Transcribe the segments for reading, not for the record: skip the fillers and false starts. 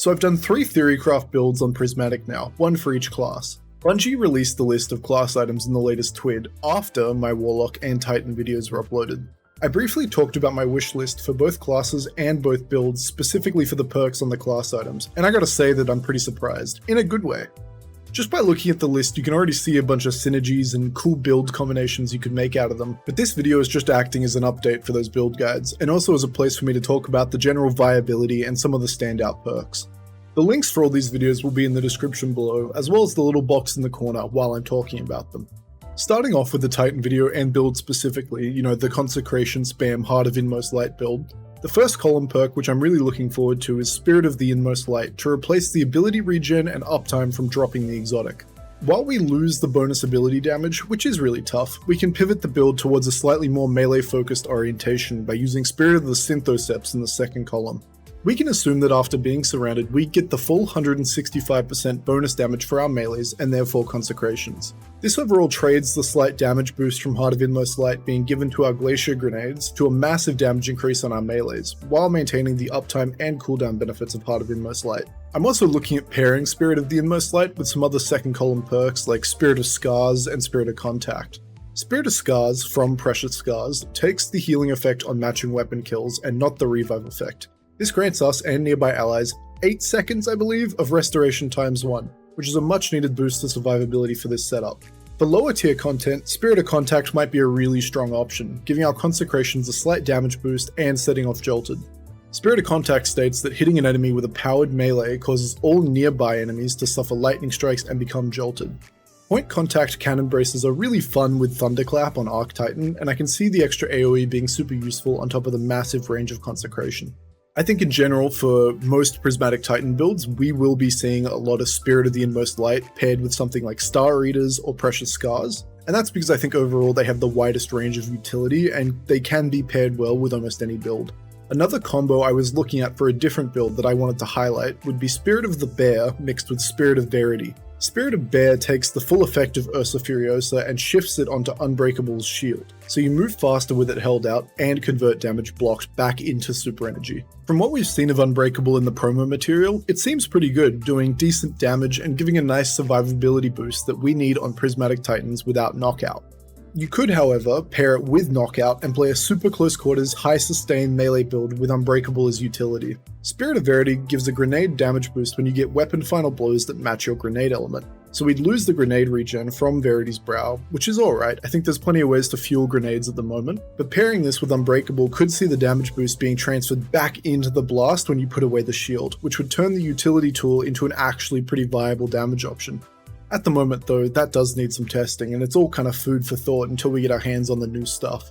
So I've done 3 Theorycraft builds on Prismatic now, one for each class. Bungie released the list of class items in the latest TWID after my Warlock and Titan videos were uploaded. I briefly talked about my wish list for both classes and both builds specifically for the perks on the class items, and I gotta say that I'm pretty surprised, in a good way. Just by looking at the list, you can already see a bunch of synergies and cool build combinations you could make out of them, but this video is just acting as an update for those build guides, and also as a place for me to talk about the general viability and some of the standout perks. The links for all these videos will be in the description below, as well as the little box in the corner while I'm talking about them. Starting off with the Titan video and build specifically, the Consecration Spam Heart of Inmost Light build. The first column perk, which I'm really looking forward to, is Spirit of the Inmost Light, to replace the ability regen and uptime from dropping the exotic. While we lose the bonus ability damage, which is really tough, we can pivot the build towards a slightly more melee-focused orientation by using Spirit of the Synthoceps in the second column. We can assume that after being surrounded, we get the full 165% bonus damage for our melees and therefore consecrations. This overall trades the slight damage boost from Heart of Inmost Light being given to our Glacier grenades to a massive damage increase on our melees, while maintaining the uptime and cooldown benefits of Heart of Inmost Light. I'm also looking at pairing Spirit of the Inmost Light with some other second column perks like Spirit of Scars and Spirit of Contact. Spirit of Scars from Precious Scars takes the healing effect on matching weapon kills and not the revive effect. This grants us and nearby allies 8 seconds, I believe, of restoration ×1, which is a much needed boost to survivability for this setup. For lower tier content, Spirit of Contact might be a really strong option, giving our consecrations a slight damage boost and setting off Jolted. Spirit of Contact states that hitting an enemy with a powered melee causes all nearby enemies to suffer lightning strikes and become jolted. Point contact cannon braces are really fun with Thunderclap on Arc Titan, and I can see the extra AoE being super useful on top of the massive range of consecration. I think in general, for most Prismatic Titan builds, we will be seeing a lot of Spirit of the Inmost Light paired with something like Star Eaters or Precious Scars, and that's because I think overall they have the widest range of utility and they can be paired well with almost any build. Another combo I was looking at for a different build that I wanted to highlight would be Spirit of the Bear mixed with Spirit of Verity. Spirit of Bear takes the full effect of Ursa Furiosa and shifts it onto Unbreakable's shield, so you move faster with it held out and convert damage blocked back into super energy. From what we've seen of Unbreakable in the promo material, it seems pretty good, doing decent damage and giving a nice survivability boost that we need on Prismatic Titans without knockout. You could, however, pair it with Knockout and play a super close quarters, high sustain melee build with Unbreakable as utility. Spirit of Verity gives a grenade damage boost when you get weapon final blows that match your grenade element. So we'd lose the grenade regen from Verity's Brow, which is alright. I think there's plenty of ways to fuel grenades at the moment, but pairing this with Unbreakable could see the damage boost being transferred back into the blast when you put away the shield, which would turn the utility tool into an actually pretty viable damage option. At the moment though, that does need some testing, and it's all kind of food for thought until we get our hands on the new stuff.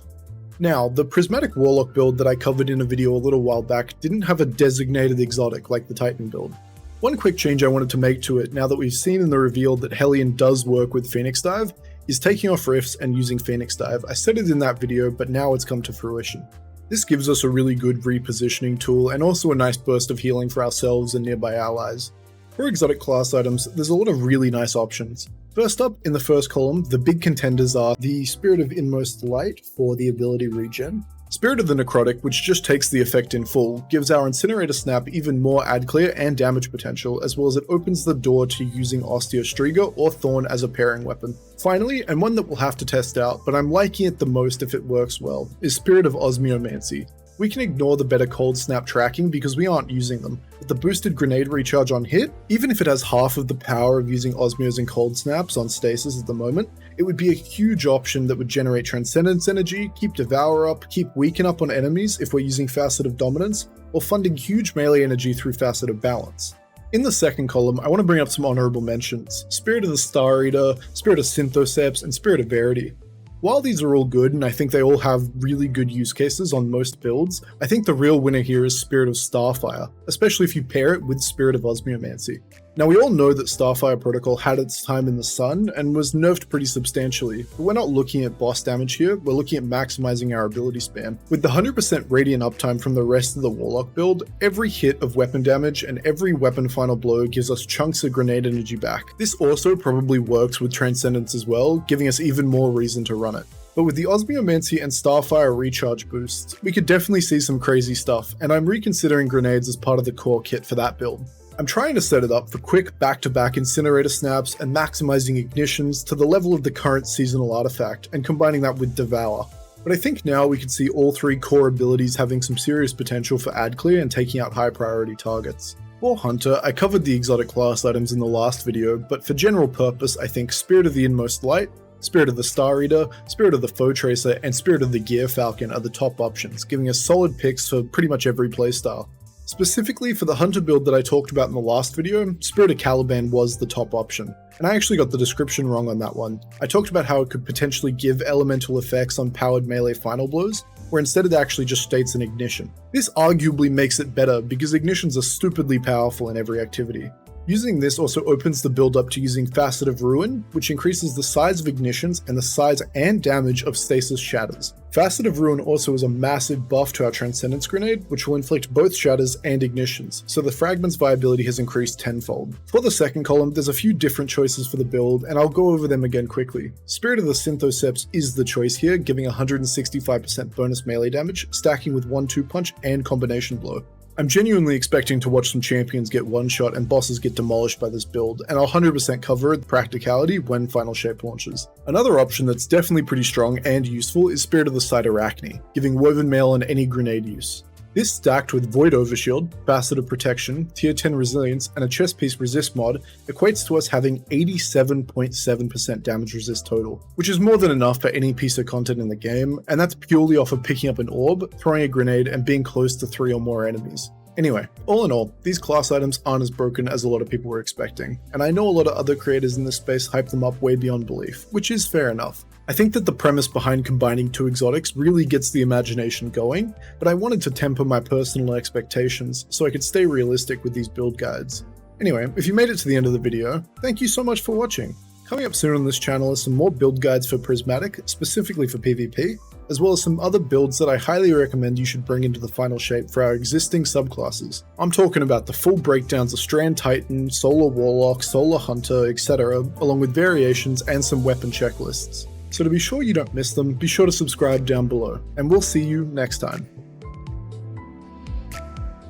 Now, the Prismatic Warlock build that I covered in a video a little while back didn't have a designated exotic like the Titan build. One quick change I wanted to make to it, now that we've seen in the reveal that Hellion does work with Phoenix Dive, is taking off rifts and using Phoenix Dive. I said it in that video, but now it's come to fruition. This gives us a really good repositioning tool and also a nice burst of healing for ourselves and nearby allies. For exotic class items, there's a lot of really nice options. First up, in the first column, the big contenders are the Spirit of Inmost Light for the ability regen, Spirit of the Necrotic, which just takes the effect in full, gives our Incinerator Snap even more ad clear and damage potential, as well as it opens the door to using Osteostriga or Thorn as a pairing weapon. Finally, and one that we'll have to test out, but I'm liking it the most if it works well, is Spirit of Osmiomancy. We can ignore the better cold snap tracking because we aren't using them, but the boosted grenade recharge on hit, even if it has half of the power of using Osmios and cold snaps on stasis at the moment, it would be a huge option that would generate Transcendence energy, keep Devour up, keep Weaken up on enemies if we're using Facet of Dominance, or funding huge melee energy through Facet of Balance. In the second column, I want to bring up some honorable mentions: Spirit of the Star Eater, Spirit of Synthoceps, and Spirit of Verity. While these are all good, and I think they all have really good use cases on most builds, I think the real winner here is Spirit of Starfire, especially if you pair it with Spirit of Osmiomancy. Now, we all know that Starfire Protocol had its time in the sun and was nerfed pretty substantially, but we're not looking at boss damage here, we're looking at maximizing our ability spam. With the 100% radiant uptime from the rest of the Warlock build, every hit of weapon damage and every weapon final blow gives us chunks of grenade energy back. This also probably works with Transcendence as well, giving us even more reason to run it. But with the Osmiomancy and Starfire recharge boosts, we could definitely see some crazy stuff, and I'm reconsidering grenades as part of the core kit for that build. I'm trying to set it up for quick back-to-back incinerator snaps and maximizing ignitions to the level of the current seasonal artifact and combining that with Devour. But I think now we can see all 3 core abilities having some serious potential for ad clear and taking out high priority targets. For Hunter, I covered the exotic class items in the last video, but for general purpose I think Spirit of the Inmost Light, Spirit of the Star Eater, Spirit of the Foe Tracer, and Spirit of the Gear Falcon are the top options, giving us solid picks for pretty much every playstyle. Specifically for the Hunter build that I talked about in the last video, Spirit of Caliban was the top option. And I actually got the description wrong on that one. I talked about how it could potentially give elemental effects on powered melee final blows, where instead it actually just states an ignition. This arguably makes it better because ignitions are stupidly powerful in every activity. Using this also opens the build up to using Facet of Ruin, which increases the size of ignitions and the size and damage of stasis shatters. Facet of Ruin also is a massive buff to our Transcendence Grenade, which will inflict both shatters and ignitions, so the fragment's viability has increased tenfold. For the second column, there's a few different choices for the build, and I'll go over them again quickly. Spirit of the Synthoceps is the choice here, giving 165% bonus melee damage, stacking with 1-2 punch and combination blow. I'm genuinely expecting to watch some champions get one-shot and bosses get demolished by this build, and I'll 100% cover it with practicality when Final Shape launches. Another option that's definitely pretty strong and useful is Spirit of the Cytorachne, giving Woven Mail on any grenade use. This stacked with Void Overshield, Facet of Protection, Tier 10 Resilience, and a Chest Piece Resist mod equates to us having 87.7% damage resist total, which is more than enough for any piece of content in the game, and that's purely off of picking up an orb, throwing a grenade, and being close to 3 or more enemies. Anyway, all in all, these class items aren't as broken as a lot of people were expecting, and I know a lot of other creators in this space hype them up way beyond belief, which is fair enough. I think that the premise behind combining 2 exotics really gets the imagination going, but I wanted to temper my personal expectations so I could stay realistic with these build guides. Anyway, if you made it to the end of the video, thank you so much for watching. Coming up soon on this channel are some more build guides for Prismatic, specifically for PvP, as well as some other builds that I highly recommend you should bring into the final shape for our existing subclasses. I'm talking about the full breakdowns of Strand Titan, Solar Warlock, Solar Hunter, etc., along with variations and some weapon checklists. So to be sure you don't miss them, be sure to subscribe down below, and we'll see you next time.